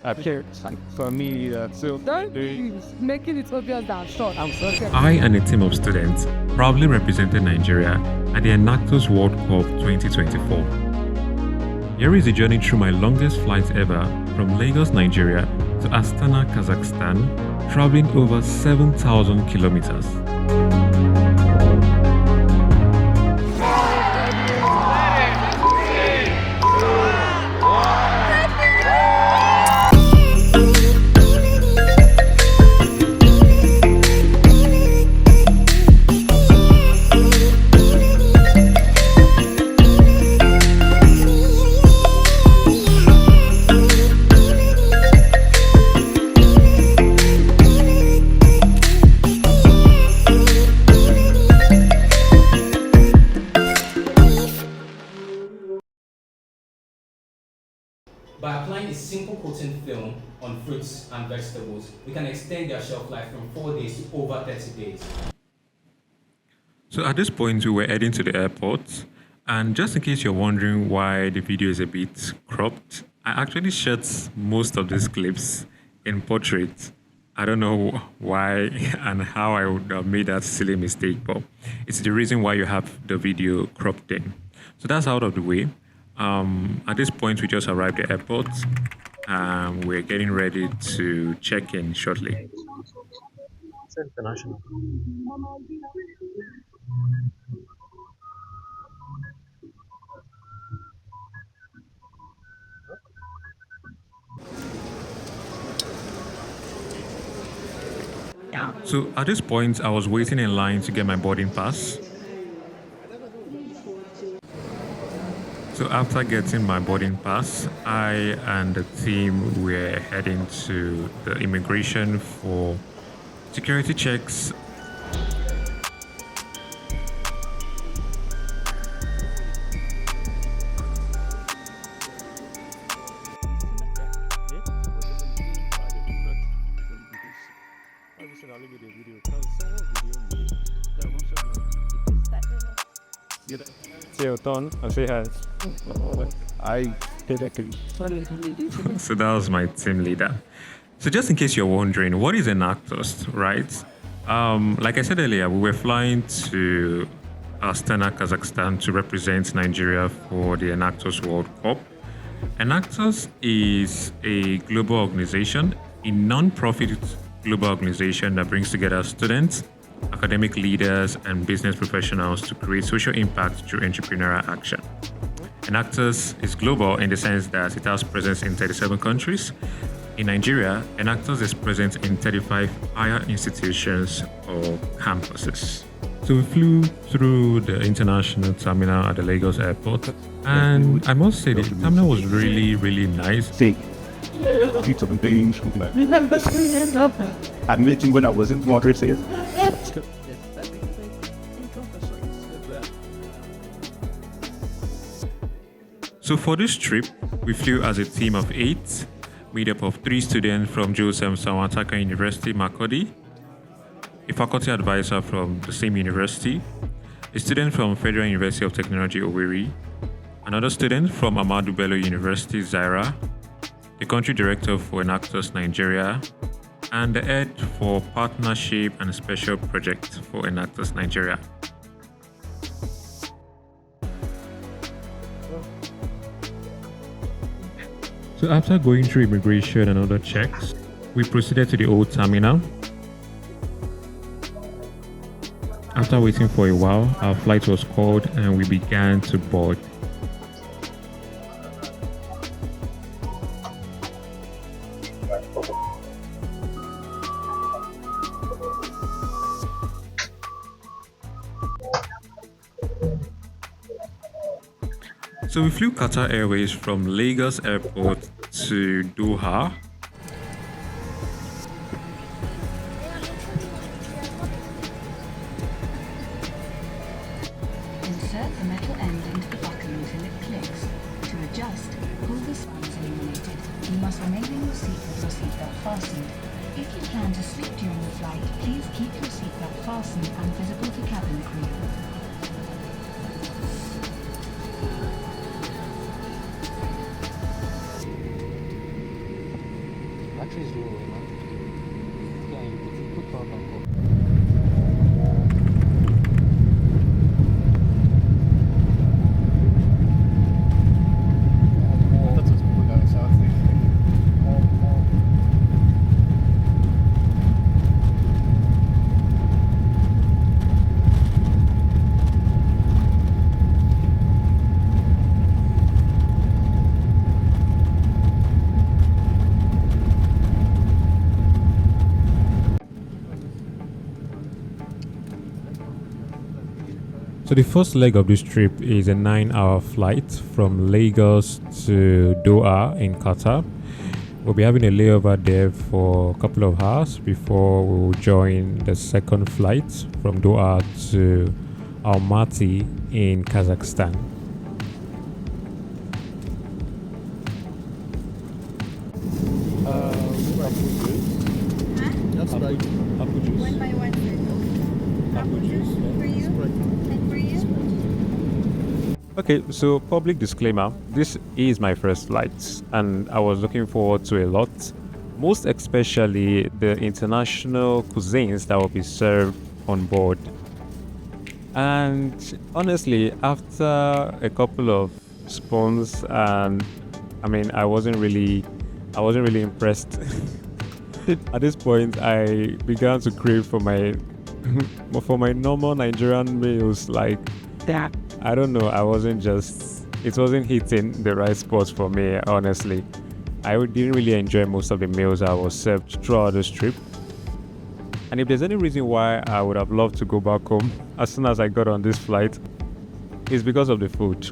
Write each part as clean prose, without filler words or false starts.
appeared for me so Don't make it obvious that I'm short. I'm sorry. I and a team of students proudly represented Nigeria at the Enactus World Cup 2024. Here is the journey through my longest flight ever from Lagos, Nigeria to Astana, Kazakhstan, traveling over 7,000 kilometers. By applying a simple coating film on fruits and vegetables, we can extend their shelf life from 4 days to over 30 days. So at this point, we were heading to the airport. And just in case you're wondering why the video is a bit cropped, I actually shot most of these clips in portrait. I don't know why and how I would have made that silly mistake, but it's the reason why you have the video cropped in. So that's out of the way. At this point, we just arrived at the airport. We're getting ready to check in shortly. It's international. So at this point, I was waiting in line to get my boarding pass. So after getting my boarding pass, I and the team were heading to the immigration for security checks. Say your turn and say hi. I did actually. So that was my team leader. So just in case you're wondering, what is Enactus, right? Like I said earlier, we were flying to Astana, Kazakhstan to represent Nigeria for the Enactus World Cup. Enactus is a global organization, a non-profit global organization that brings together students, academic leaders, and business professionals to create social impact through entrepreneurial action. Enactus is global in the sense that it has presence in 37 countries. In Nigeria, Enactus is present in 35 higher institutions or campuses. So we flew through the international terminal at the Lagos airport, and I must say the terminal was really, really nice. Take pizza and things. Admitting when I was in water, say So for this trip, we flew as a team of 8, made up of 3 students from Joseph Sawataka University, Makurdi, a faculty advisor from the same university, a student from Federal University of Technology, Owerri, another student from Ahmadu Bello University, Zaira, the country director for Enactus Nigeria, and the head for partnership and special project for Enactus Nigeria. So after going through immigration and other checks, we proceeded to the old terminal. After waiting for a while, our flight was called and we began to board. So we flew Qatar Airways from Lagos Airport to Doha. Insert the metal end into the buckle until it clicks. To adjust, pull the spines eliminated. You must remain in your seat with your seatbelt fastened. If you plan to sleep during the flight, please keep your seatbelt fastened and visible to cabin crew. Battery is low, man. Yeah, you put power bank on. So the first leg of this trip is a 9-hour flight from Lagos to Doha in Qatar. We'll be having a layover there for a couple of hours before we will join the second flight from Doha to Almaty in Kazakhstan. That's right. Apple juice. One by one, sir. Apple juice for you and for you. Okay, so public disclaimer, this is my first flight and I was looking forward to a lot, most especially the international cuisines that will be served on board. And honestly, after a couple of spoons, and I wasn't really impressed. At this point, I began to crave for my normal Nigerian meals. Like, I don't know, it wasn't hitting the right spots for me, honestly. I didn't really enjoy most of the meals I was served throughout this trip. And if there's any reason why I would have loved to go back home as soon as I got on this flight, it's because of the food.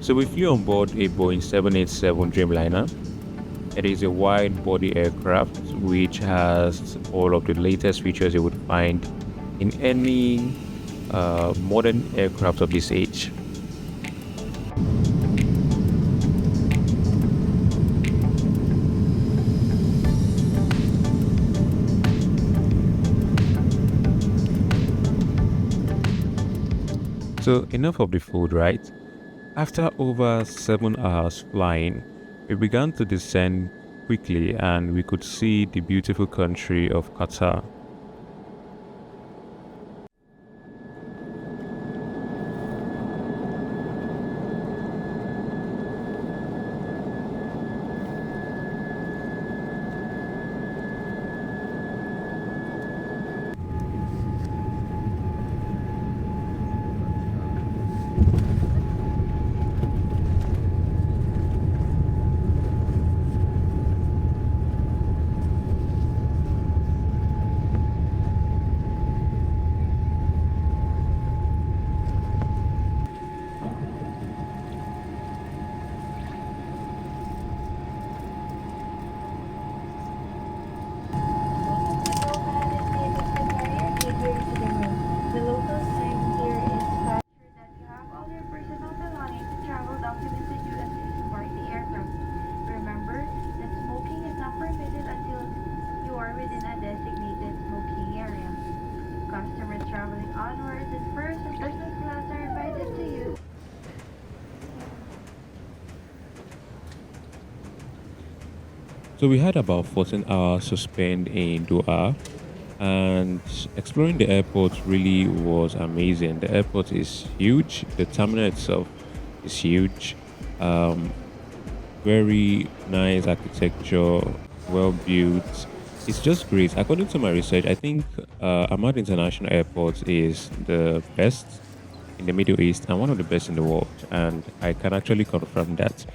So we flew on board a Boeing 787 Dreamliner. It is a wide-body aircraft which has all of the latest features you would find in any modern aircraft of this age. So enough of the food, right? After over 7 hours flying, we began to descend quickly and we could see the beautiful country of Qatar. The locals time here is fast. Ensure that you have all your personal belongings and travel documents with you as you disembark the aircraft. Remember that smoking is not permitted until you are within a designated smoking area. Customers traveling onwards in first and business class are invited to use. So we had about 14 hours to spend in Doha, and exploring the airport really was amazing. The airport is huge, the terminal itself is huge, very nice architecture, well built. It's just great. According to my research, I think Ahmad International Airport is the best in the Middle East and one of the best in the world, and I can actually confirm that.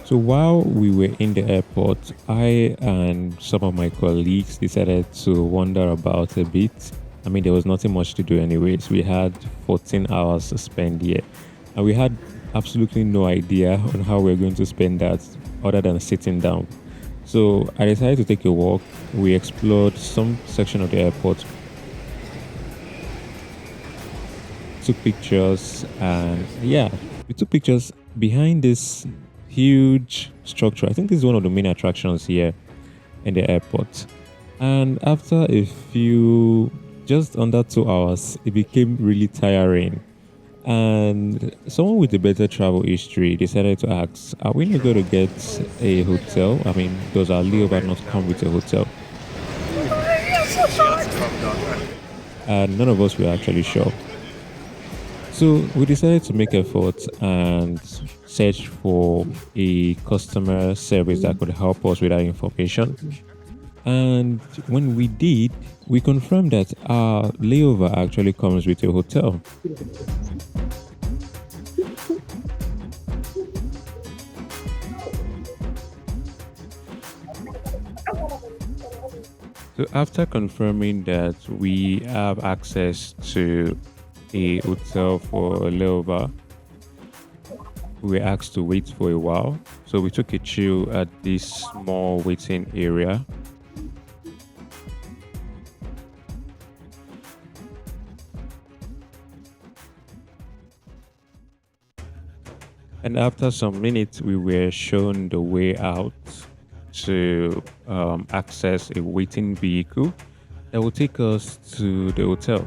So while we were in the airport, I and some of my colleagues decided to wander about a bit. There was nothing much to do anyways. We had 14 hours to spend here, and we had absolutely no idea on how we were going to spend that other than sitting down. So I decided to take a walk. We explored some section of the airport, took pictures, and we took pictures behind this huge structure. I think this is one of the main attractions here in the airport. And after a few, just under 2 hours, it became really tiring. And someone with a better travel history decided to ask, are we not going to get a hotel? I mean, does our layover not come with a hotel? And none of us were actually sure. So we decided to make efforts and search for a customer service that could help us with that information. And when we did, we confirmed that our layover actually comes with a hotel. So after confirming that we have access to a hotel for a layover, we were asked to wait for a while. So we took a chill at this small waiting area. And after some minutes, we were shown the way out to access a waiting vehicle that will take us to the hotel.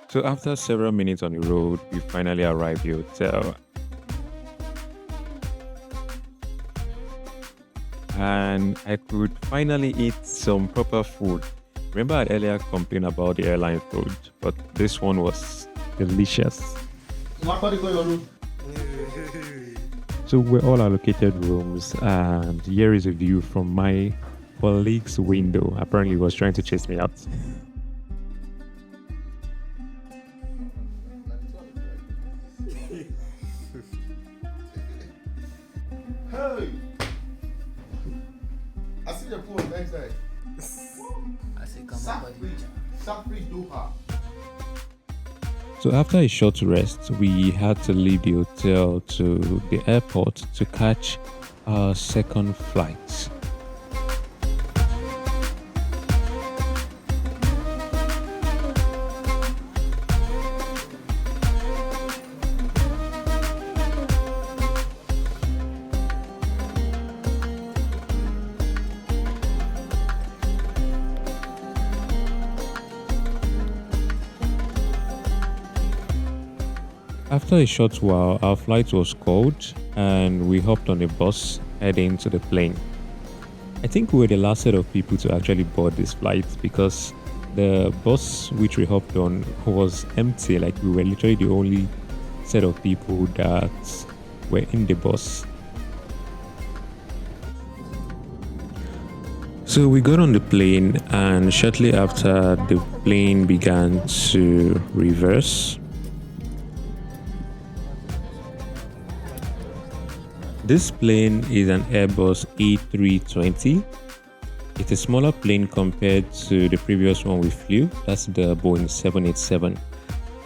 So after several minutes on the road, we finally arrived at the hotel. And I could finally eat some proper food. Remember I earlier complained about the airline food, but this one was delicious. So we're all allocated rooms, and here is a view from my colleague's window. Apparently he was trying to chase me out. Hey! I see the pool next day. I say come on, buddy. Safir Doha. So after a short rest, we had to leave the hotel to the airport to catch our second flight. After a short while, our flight was called and we hopped on a bus heading to the plane. I think we were the last set of people to actually board this flight because the bus which we hopped on was empty. Like we were literally the only set of people that were in the bus. So we got on the plane, and shortly after, the plane began to reverse. This plane is an Airbus A320. It's a smaller plane compared to the previous one we flew. That's the Boeing 787.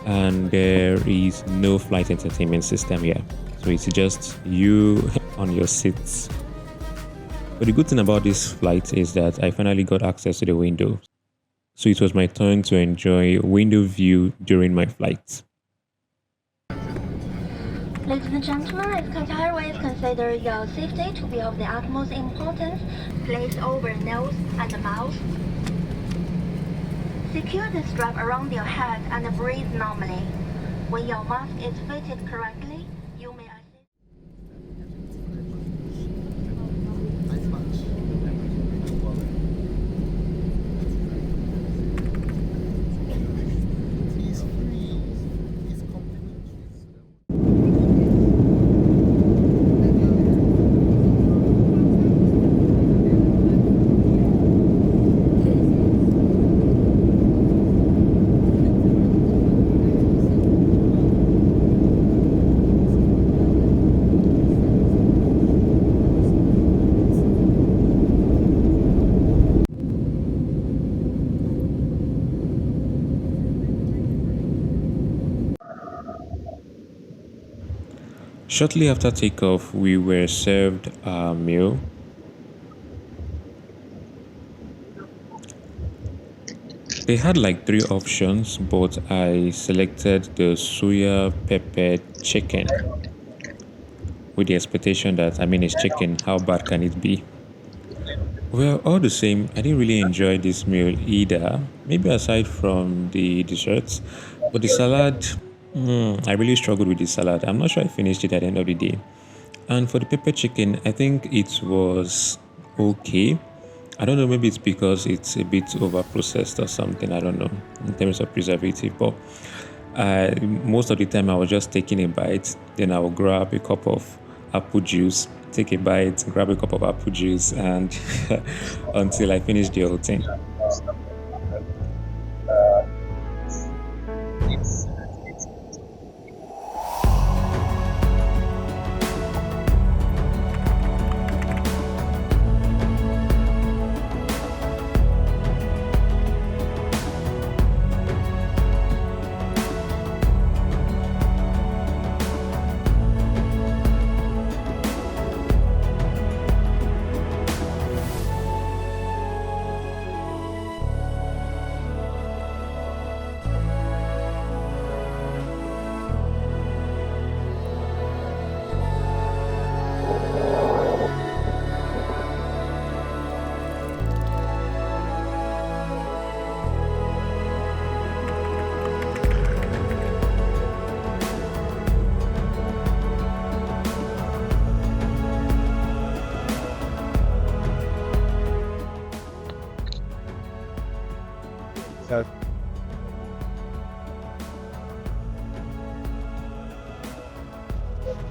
And there is no flight entertainment system here. So it's just you on your seats. But the good thing about this flight is that I finally got access to the window. So it was my turn to enjoy window view during my flight. Ladies and gentlemen, as Qatar Airways consider your safety to be of the utmost importance, place over nose and mouth. Secure the strap around your head and breathe normally. When your mask is fitted correctly, you may assist. Shortly after takeoff, we were served our meal. They had like three options, but I selected the soya pepper chicken with the expectation that, I mean, it's chicken, how bad can it be? Well, all the same, I didn't really enjoy this meal either, maybe aside from the desserts. But the salad, I really struggled with the salad. I'm not sure I finished it at the end of the day. And for the pepper chicken, I think it was okay. I don't know, maybe it's because it's a bit over processed or something. I don't know in terms of preservative. But most of the time, I was just taking a bite, then I would grab a cup of apple juice, take a bite, grab a cup of apple juice, and until I finished the whole thing.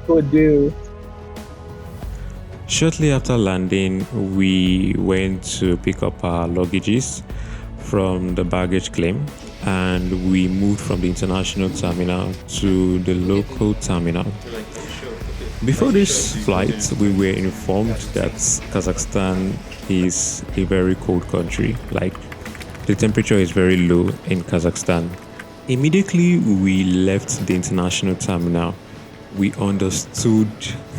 Would do. Shortly after landing, we went to pick up our luggages from the baggage claim, and we moved from the international terminal to the local terminal. Before this flight, we were informed that Kazakhstan is a very cold country. Like, the temperature is very low in Kazakhstan. Immediately we left the international terminal, we understood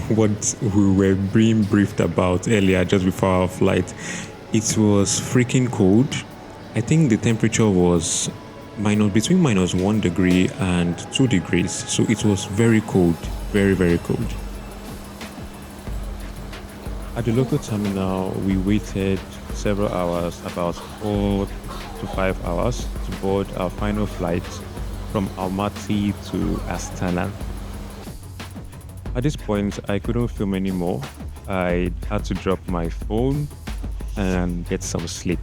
what we were being briefed about earlier just before our flight. It was freaking cold. I think the temperature was between -1 degree and 2 degrees. So it was very cold, very, very cold. At the local terminal, we waited several hours, about 4 to 5 hours, to board our final flight from Almaty to Astana. At this point, I couldn't film anymore. I had to drop my phone and get some sleep.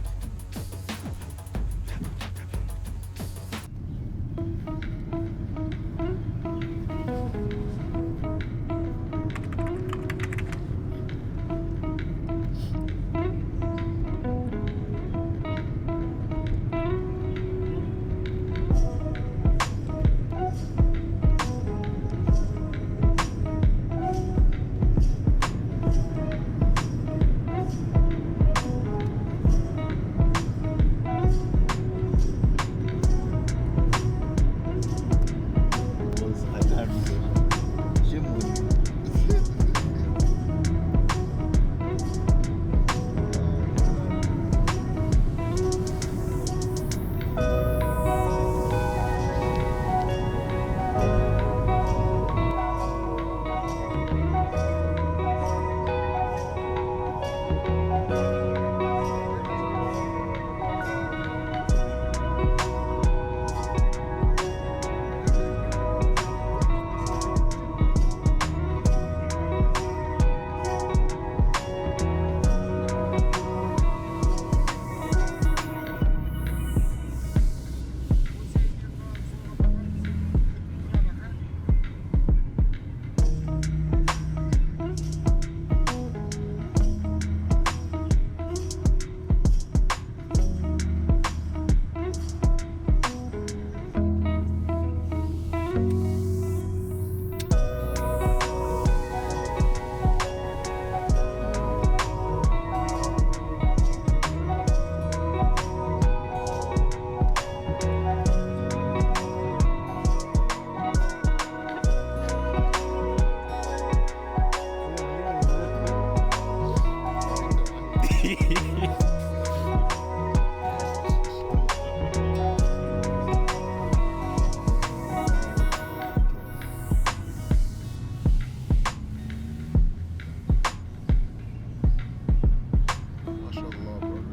MashaAllah, brothers.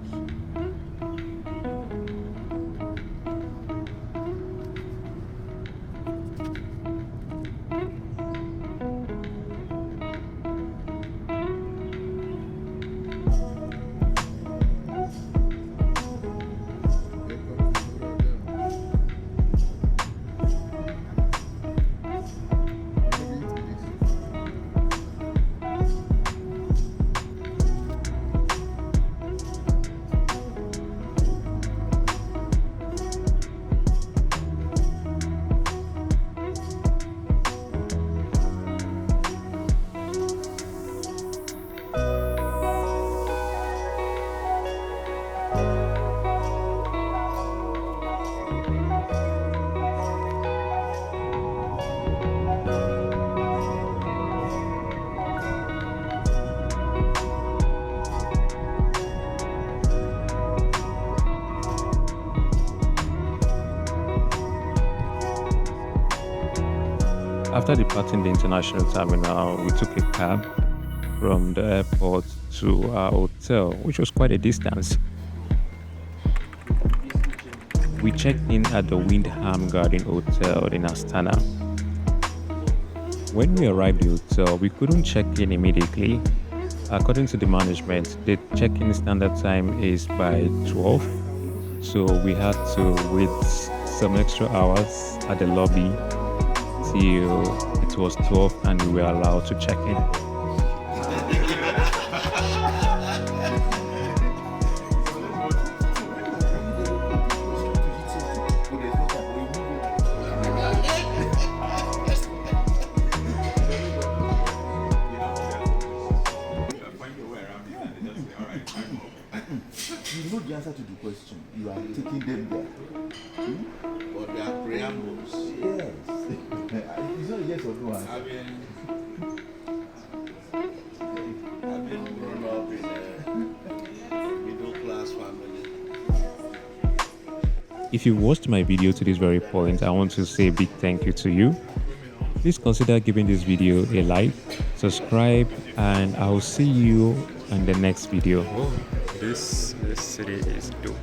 After departing the international terminal, we took a cab from the airport to our hotel, which was quite a distance. We checked in at the Windham Garden Hotel in Astana. When we arrived at the hotel, we couldn't check in immediately. According to the management, the check-in standard time is by 12, so we had to wait some extra hours at the lobby till it was 12 and we were allowed to check in. You know the answer to the question. You are taking them there. But there are preambles. Yes. It's not a yes or no answer. I've been grown up in a middle class family. If you watched my video to this very point, I want to say a big thank you to you. Please consider giving this video a like, subscribe, and I'll see you in the next video. This city is dope.